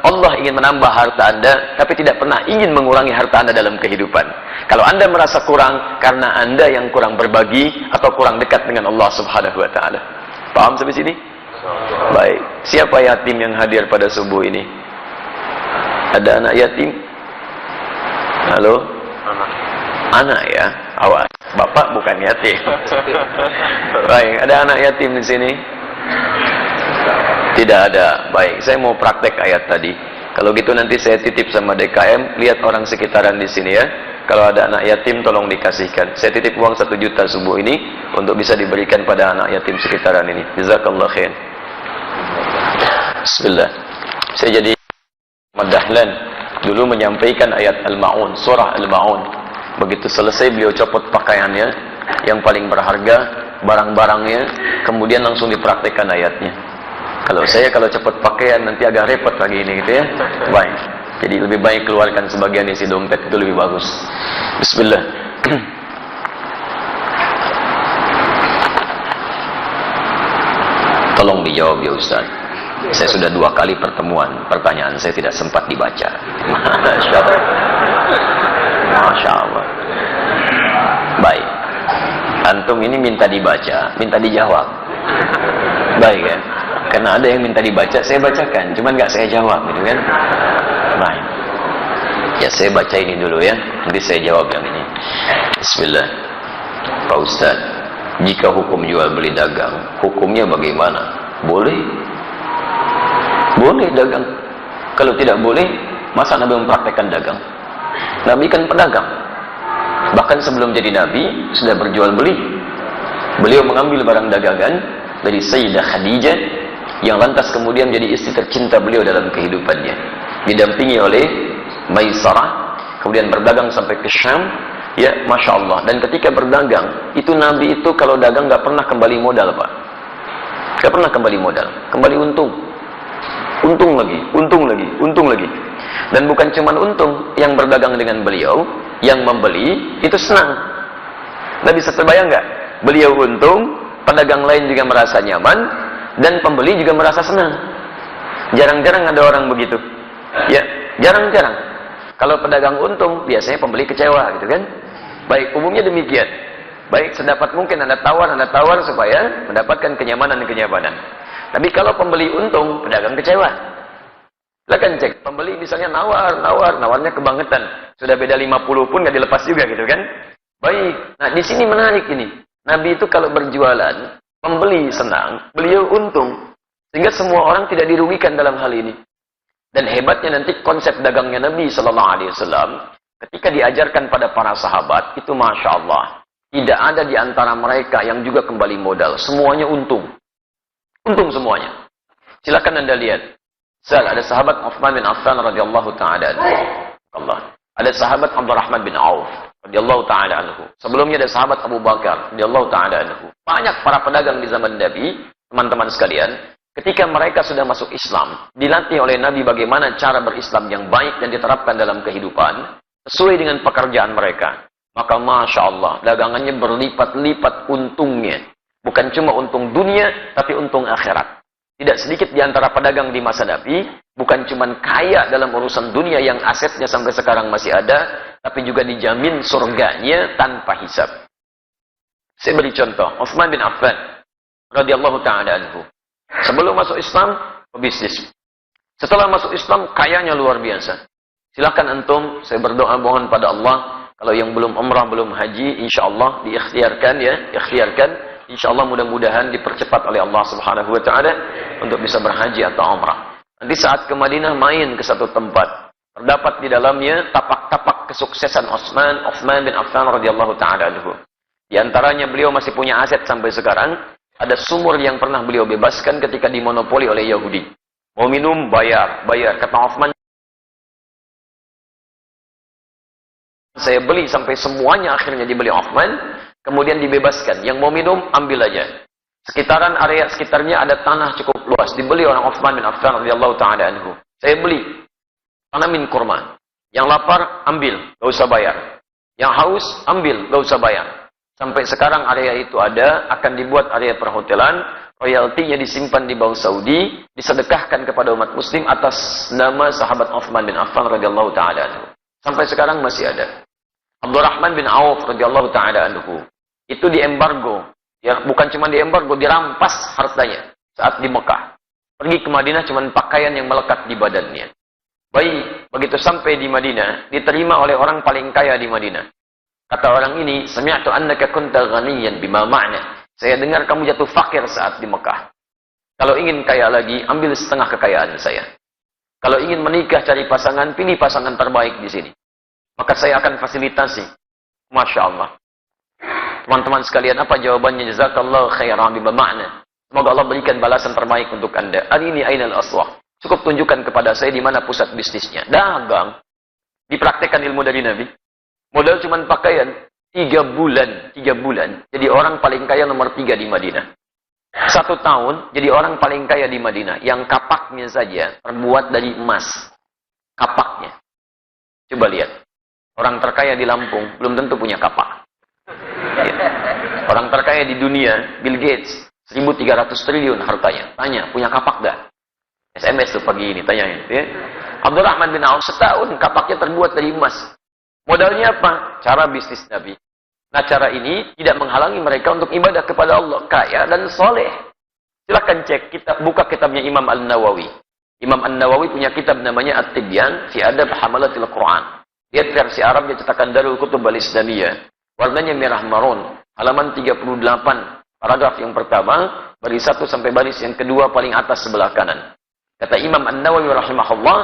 Allah ingin menambah harta Anda, tapi tidak pernah ingin mengurangi harta Anda dalam kehidupan. Kalau Anda merasa kurang, karena Anda yang kurang berbagi, atau kurang dekat dengan Allah subhanahu wa ta'ala. Paham sampai sini? Baik. Siapa yatim yang hadir pada subuh ini? Ada anak yatim? Halo? Anak ya? Awas. Bapak bukan yatim. Baik. Ada anak yatim di sini? Tidak ada. Baik, saya mau praktek ayat tadi. Kalau gitu nanti saya titip sama DKM, lihat orang sekitaran di sini ya. Kalau ada anak yatim tolong dikasihkan. Saya titip uang 1 juta subuh ini untuk bisa diberikan pada anak yatim sekitaran ini. Jazakallah khair. Bismillah. Saya jadi Ahmad Dahlan dulu menyampaikan ayat Al-Ma'un, surah Al-Ma'un. Begitu selesai beliau copot pakaiannya yang paling berharga, barang-barangnya, kemudian langsung dipraktekkan ayatnya. Kalau cepat pakaian nanti agak repot lagi ini gitu ya. Baik. Jadi lebih baik keluarkan sebagian isi dompet, itu lebih bagus. Bismillah. Tolong dijawab ya Ustaz. Saya sudah 2 kali pertemuan, pertanyaan saya tidak sempat dibaca. Masya Allah. Masya Allah. Baik. Antum ini minta dibaca, minta dijawab. Baik ya. Karena ada yang minta dibaca, saya bacakan, cuman nggak saya jawab, gitu kan? Baik. Ya saya baca ini dulu ya, nanti saya jawab yang ini. Bismillah. Pak Ustaz, jika hukum jual beli dagang, hukumnya bagaimana? Boleh? Boleh dagang. Kalau tidak boleh, masa Nabi mempraktekkan dagang? Nabi kan pedagang. Bahkan sebelum jadi Nabi, sudah berjual beli. Beliau mengambil barang dagangan dari Sayyidah Khadijah, yang lantas kemudian menjadi istri tercinta beliau dalam kehidupannya, didampingi oleh Maisarah, kemudian berdagang sampai ke Syam, ya Masya Allah. Dan ketika berdagang, itu Nabi itu kalau dagang nggak pernah kembali modal Pak, nggak pernah kembali modal, kembali untung, untung lagi, untung lagi, untung lagi. Dan bukan cuma untung, yang berdagang dengan beliau, yang membeli itu senang. Nabi bisa terbayang nggak? Beliau untung, pedagang lain juga merasa nyaman, dan pembeli juga merasa senang. Jarang-jarang ada orang begitu. Ya, jarang-jarang. Kalau pedagang untung, biasanya pembeli kecewa, gitu kan? Baik, umumnya demikian. Baik, sedapat mungkin Anda tawar supaya mendapatkan kenyamanan. Tapi kalau pembeli untung, pedagang kecewa. Silakan cek, pembeli misalnya nawarnya kebangetan. Sudah beda 50 pun nggak dilepas juga, gitu kan? Baik. Nah, di sini menarik ini. Nabi itu kalau berjualan, pembeli senang, beliau untung. Sehingga semua orang tidak dirugikan dalam hal ini. Dan hebatnya nanti konsep dagangnya Nabi SAW, ketika diajarkan pada para sahabat, itu Masya Allah. Tidak ada di antara mereka yang juga kembali modal. Semuanya untung. Untung semuanya. Silakan Anda lihat. Ada sahabat Uthman bin Affan radhiyallahu ta'ala anhu. Allah. Ada sahabat Abdurrahman bin Auf radhiyallahu ta'ala anhu. Sebelumnya ada sahabat Abu Bakar radhiyallahu ta'ala anhu. Banyak para pedagang di zaman Nabi, teman-teman sekalian, ketika mereka sudah masuk Islam, dilatih oleh Nabi bagaimana cara berislam yang baik dan diterapkan dalam kehidupan, sesuai dengan pekerjaan mereka. Maka Masya Allah, dagangannya berlipat-lipat untungnya. Bukan cuma untung dunia, tapi untung akhirat. Tidak sedikit di antara pedagang di masa Nabi, bukan cuma kaya dalam urusan dunia yang asetnya sampai sekarang masih ada, tapi juga dijamin surganya tanpa hisab. Saya beri contoh, Uthman bin Affan radhiyallahu ta'ala anhu. Sebelum masuk Islam, pebisnis. Setelah masuk Islam, kayanya luar biasa. Silakan antum, saya berdoa mohon pada Allah, kalau yang belum umrah, belum haji, insya Allah diikhtiarkan ya, ikhtiarkan. Insya Allah mudah-mudahan dipercepat oleh Allah Subhanahu Wa Taala untuk bisa berhaji atau umrah. Nanti saat ke Madinah main ke satu tempat, terdapat di dalamnya tapak-tapak kesuksesan Uthman bin Affan radhiyallahu ta'ala anhu. Di antaranya beliau masih punya aset sampai sekarang. Ada sumur yang pernah beliau bebaskan ketika dimonopoli oleh Yahudi. Mau minum, bayar. Kata Uthman, saya beli sampai semuanya akhirnya dibeli Uthman. Kemudian dibebaskan. Yang mau minum, ambil aja. Sekitaran area sekitarnya ada tanah cukup luas. Dibeli oleh Uthman bin Affan radhiyallahu ta'ala anhu. Saya beli. Tanamin kurma. Yang lapar, ambil. Gak usah bayar. Yang haus, ambil. Gak usah bayar. Sampai sekarang area itu ada. Akan dibuat area perhotelan. royaltinya disimpan di Bank Saudi, disedekahkan kepada umat muslim atas nama sahabat Utsman bin Affan radhiyallahu taala anhu. Sampai sekarang masih ada. Abdurrahman bin Auf radhiyallahu taala anhu itu diembargo, ya bukan cuma diembargo, dirampas hartanya saat di Mekah. Pergi ke Madinah cuma pakaian yang melekat di badannya. Baik, begitu sampai di Madinah, diterima oleh orang paling kaya di Madinah. Kata orang ini, sami'tu annaka kunta ghaniyan bima ma'na. Saya dengar kamu jatuh fakir saat di Mekah. Kalau ingin kaya lagi, ambil setengah kekayaan saya. Kalau ingin menikah cari pasangan, pilih pasangan terbaik di sini. Maka saya akan fasilitasi. Masya Allah. Teman-teman sekalian, apa jawabannya? Jazakallahu khairan bima ma'na. Semoga Allah berikan balasan terbaik untuk Anda. Arini ainal aswaq. Cukup tunjukkan kepada saya di mana pusat bisnisnya. Dagang. Dipraktekkan ilmu dari Nabi. Modal cuma pakaian, 3 bulan, jadi orang paling kaya nomor 3 di Madinah. 1 tahun, jadi orang paling kaya di Madinah, yang kapaknya saja terbuat dari emas. Kapaknya. Coba lihat, orang terkaya di Lampung, belum tentu punya kapak. Ya. Orang terkaya di dunia, Bill Gates, 1.300 triliun hartanya. Tanya, punya kapak gak? SMS tuh pagi ini, tanyain. Ya. Abdurrahman bin Auf, setahun, kapaknya terbuat dari emas. Modalnya apa? Cara bisnis Nabi. Nah, cara ini tidak menghalangi mereka untuk ibadah kepada Allah. Kaya dan soleh. Silahkan cek, buka kitabnya Imam An-Nawawi. Imam An-Nawawi punya kitab namanya At-Tibyan fi Adab Hamalatil Quran. Lihat versi Arab yang cetakan Darul Kutub Al-Islamiyah. Warnanya merah marun. Halaman 38. Paragraf yang pertama, baris 1 sampai baris yang kedua paling atas sebelah kanan. Kata Imam An-Nawawi rahimahullah,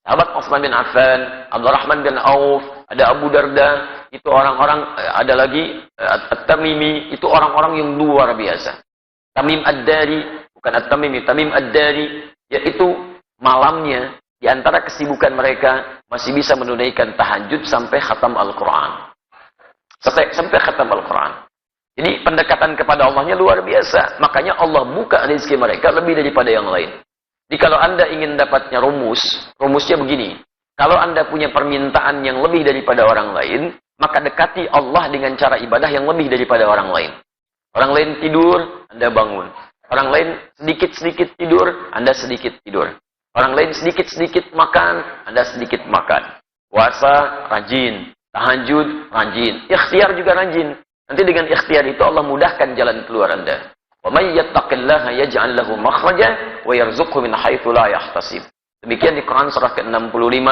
sahabat Utsman bin Affan, Abdurrahman bin Auf, ada Abu Darda, itu orang-orang, ada lagi At-Tamimi, itu orang-orang yang luar biasa. Tamim Ad-Dari, bukan At-Tamimi, Tamim Ad-Dari, yaitu malamnya, di antara kesibukan mereka, masih bisa menunaikan tahajud sampai khatam Al-Quran. Sampai khatam Al-Quran. Jadi pendekatan kepada Allahnya luar biasa. Makanya Allah buka rezeki mereka lebih daripada yang lain. Jadi kalau Anda ingin dapatnya rumusnya begini. Kalau Anda punya permintaan yang lebih daripada orang lain, maka dekati Allah dengan cara ibadah yang lebih daripada orang lain. Orang lain tidur, Anda bangun. Orang lain sedikit-sedikit tidur, Anda sedikit tidur. Orang lain sedikit-sedikit makan, Anda sedikit makan. Puasa, rajin. Tahajud, rajin. Ikhtiar juga rajin. Nanti dengan ikhtiar itu Allah mudahkan jalan keluar Anda. Wa may yattaqillaha yaj'al lahu makhraja wa yarzuqhu min haitsu la yahtasib. Demikian di Quran surah ke-65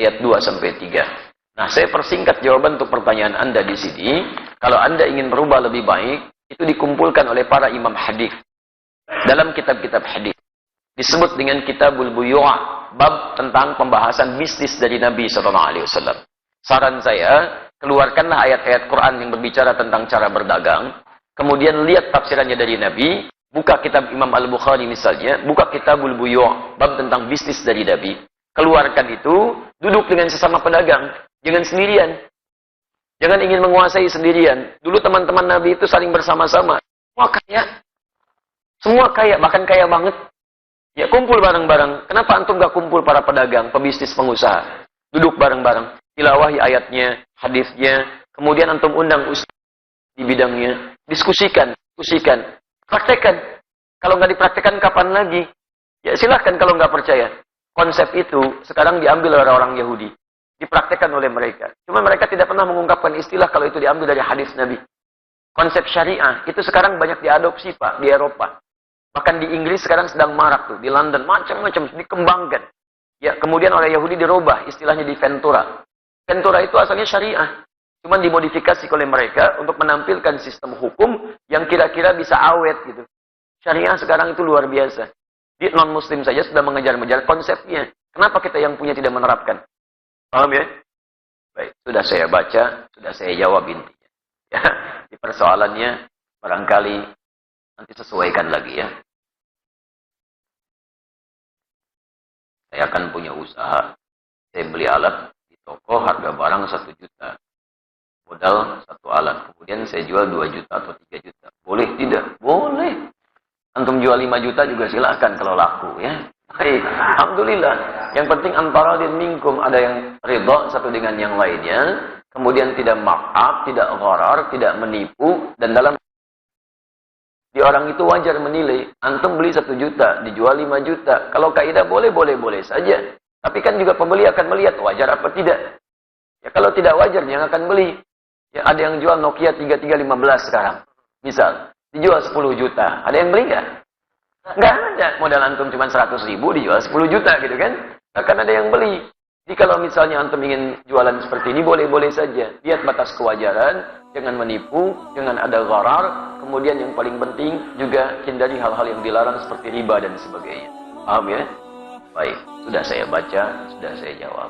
ayat 2 sampai 3. Nah, saya persingkat jawaban untuk pertanyaan Anda di sini. Kalau Anda ingin berubah lebih baik, itu dikumpulkan oleh para imam hadis dalam kitab-kitab hadis. Disebut dengan Kitabul Buyu', bab tentang pembahasan bisnis dari Nabi sallallahu alaihi wasallam. Saran saya, keluarkanlah ayat-ayat Quran yang berbicara tentang cara berdagang. Kemudian lihat tafsirannya dari Nabi. Buka kitab Imam Al-Bukhari misalnya. Buka Kitabul Buyu', bab tentang bisnis dari Nabi. Keluarkan itu. Duduk dengan sesama pedagang. Jangan sendirian. Jangan ingin menguasai sendirian. Dulu teman-teman Nabi itu saling bersama-sama. Semua kaya. Semua kaya. Bahkan kaya banget. Ya, kumpul bareng-bareng. Kenapa antum gak kumpul para pedagang, pebisnis, pengusaha? Duduk bareng-bareng. Tilawahi ayatnya, hadisnya, kemudian antum undang ustaz di bidangnya, diskusikan, praktekkan. Kalau nggak dipraktekkan kapan lagi? Ya silahkan kalau nggak percaya. Konsep itu sekarang diambil oleh orang Yahudi, dipraktekkan oleh mereka. Cuma mereka tidak pernah mengungkapkan istilah kalau itu diambil dari hadis Nabi. Konsep syariah itu sekarang banyak diadopsi Pak di Eropa. Bahkan di Inggris sekarang sedang marak tuh, di London macam-macam dikembangkan. Ya kemudian oleh Yahudi dirubah istilahnya di Ventura. Ventura itu asalnya syariah. Cuma dimodifikasi oleh mereka untuk menampilkan sistem hukum yang kira-kira bisa awet gitu. Syariah sekarang itu luar biasa. Di non-muslim saja sudah mengejar-ngejar konsepnya. Kenapa kita yang punya tidak menerapkan? Paham ya? Baik, sudah saya baca, sudah saya jawab intinya. Ya, di persoalannya barangkali nanti sesuaikan lagi ya. Saya akan punya usaha. Saya beli alat di toko harga barang 1 juta. Modal 1 alat. Kemudian saya jual 2 juta atau 3 juta. Boleh tidak? Boleh. Antum jual 5 juta juga silakan kalau laku ya. Baik. Alhamdulillah. Yang penting antara din minkum, ada yang ridha satu dengan yang lainnya. Kemudian tidak markup, tidak gharar, tidak menipu, dan dalam Si orang itu wajar menilai, antum beli 1 juta, dijual 5 juta. Kalau kaidah boleh saja. Tapi kan juga pembeli akan melihat wajar apa tidak. Ya kalau tidak wajar, dia akan beli. Ya ada yang jual Nokia 3315 sekarang. Misal, dijual 10 juta. Ada yang beli nggak? Nggak ada. Modal antum cuma 100 ribu, dijual 10 juta gitu kan. Akan ada yang beli. Jadi kalau misalnya antum ingin jualan seperti ini, boleh-boleh saja. Lihat batas kewajaran. Jangan menipu, jangan ada gharar, kemudian yang paling penting juga hindari hal-hal yang dilarang seperti riba dan sebagainya. Paham ya? Baik, sudah saya baca, sudah saya jawab.